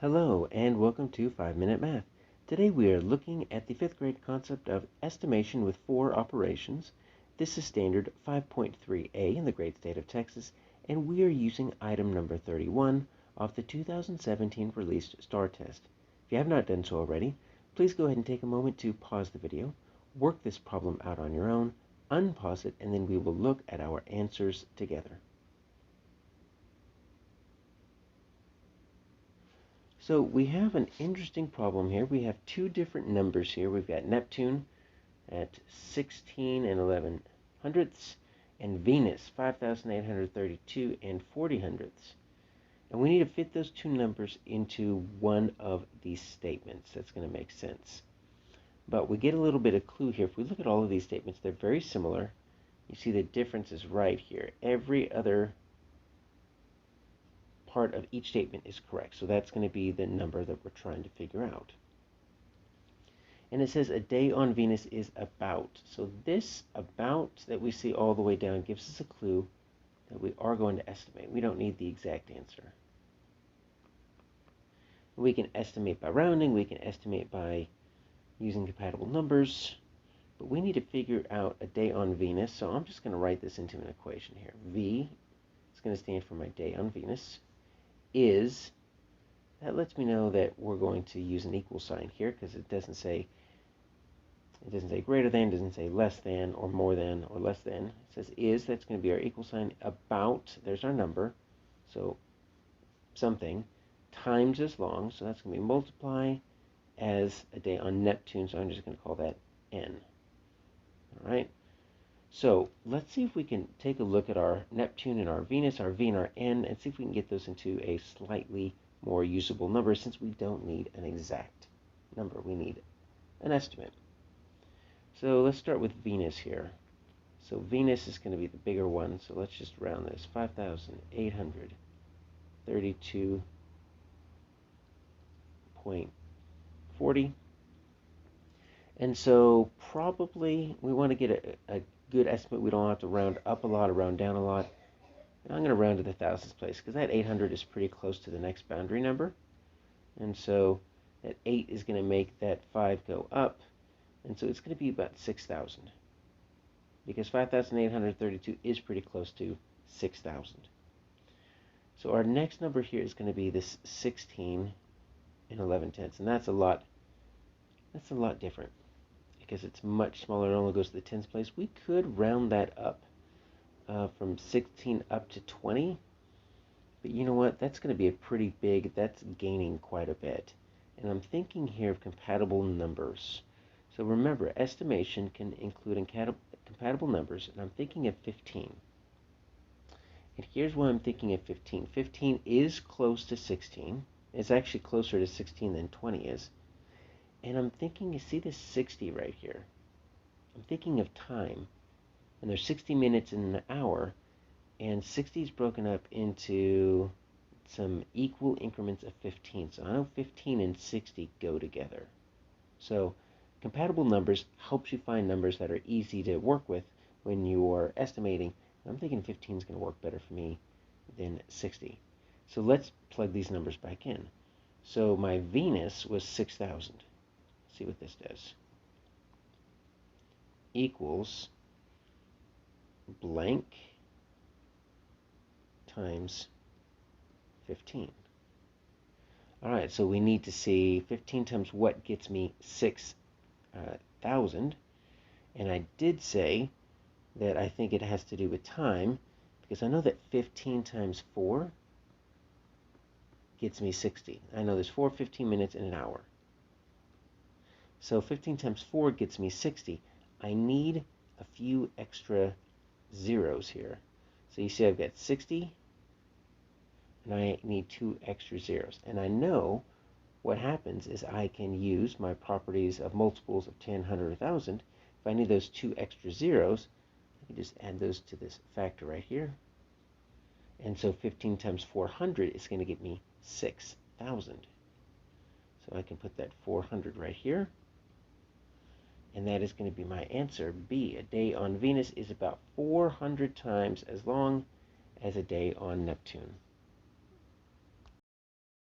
Hello and welcome to 5-Minute Math. Today we are looking at the 5th grade concept of estimation with 4 operations. This is standard 5.3a in the great state of Texas, and we are using item number 31 of the 2017 released STAAR test. If you have not done so already, please go ahead and take a moment to pause the video, work this problem out on your own, unpause it, and then we will look at our answers together. So we have an interesting problem here. We have two different numbers here. We've got Neptune at 16 and 11 hundredths and Venus 5,832 and 40 hundredths. And we need to fit those two numbers into one of these statements. That's going to make sense. But we get a little bit of clue here. If we look at all of these statements, they're very similar. You see the difference is right here. Every other part of each statement is correct. So that's going to be the number that we're trying to figure out. And it says a day on Venus is about. So this about that we see all the way down gives us a clue that we are going to estimate. We don't need the exact answer. We can estimate by rounding. We can estimate by using compatible numbers. But we need to figure out a day on Venus. So I'm just going to write this into an equation here. V is going to stand for my day on Venus. Is, that lets me know that we're going to use an equal sign here because it doesn't say greater than, doesn't say less than or more than or less than. It says is, that's going to be our equal sign. About, there's our number, so something, times as long, so that's going to be multiply as a day on Neptune, so I'm just going to call that N. All right. So let's see if we can take a look at our Neptune and our Venus, our V and our N, and see if we can get those into a slightly more usable number since we don't need an exact number. We need an estimate. So let's start with Venus here. So Venus is going to be the bigger one, so let's just round this. 5,832.40. And so probably we want to get a good estimate. We don't have to round up a lot or round down a lot. And I'm going to round to the thousandths place because that 800 is pretty close to the next boundary number. And so that 8 is going to make that 5 go up. And so it's going to be about 6,000 because 5,832 is pretty close to 6,000. So our next number here is going to be this 16 and 11 tenths. And that's a lot different, because it's much smaller. It only goes to the tens place. We could round that up from 16 up to 20. But you know what? That's going to be a pretty big, that's gaining quite a bit. And I'm thinking here of compatible numbers. So remember, estimation can include compatible numbers, and I'm thinking of 15. And here's why I'm thinking of 15. 15 is close to 16. It's actually closer to 16 than 20 is. And I'm thinking, you see this 60 right here? I'm thinking of time. And there's 60 minutes in an hour, and 60 is broken up into some equal increments of 15. So I know 15 and 60 go together. So compatible numbers helps you find numbers that are easy to work with when you're estimating. I'm thinking 15 is going to work better for me than 60. So let's plug these numbers back in. So my Venus was 6,000. See what this does. Equals blank times 15. All right, so we need to see 15 times what gets me 6,000. And I did say that I think it has to do with time, because I know that 15 times 4 gets me 60. I know there's 4 15 minutes in an hour. So 15 times 4 gets me 60. I need a few extra zeros here. So you see I've got 60, and I need 2 extra zeros. And I know what happens is I can use my properties of multiples of 10, 100, 1,000. If I need those 2 extra zeros, I can just add those to this factor right here. And so 15 times 400 is going to get me 6,000. So I can put that 400 right here. And that is going to be my answer, B. A day on Venus is about 400 times as long as a day on Neptune.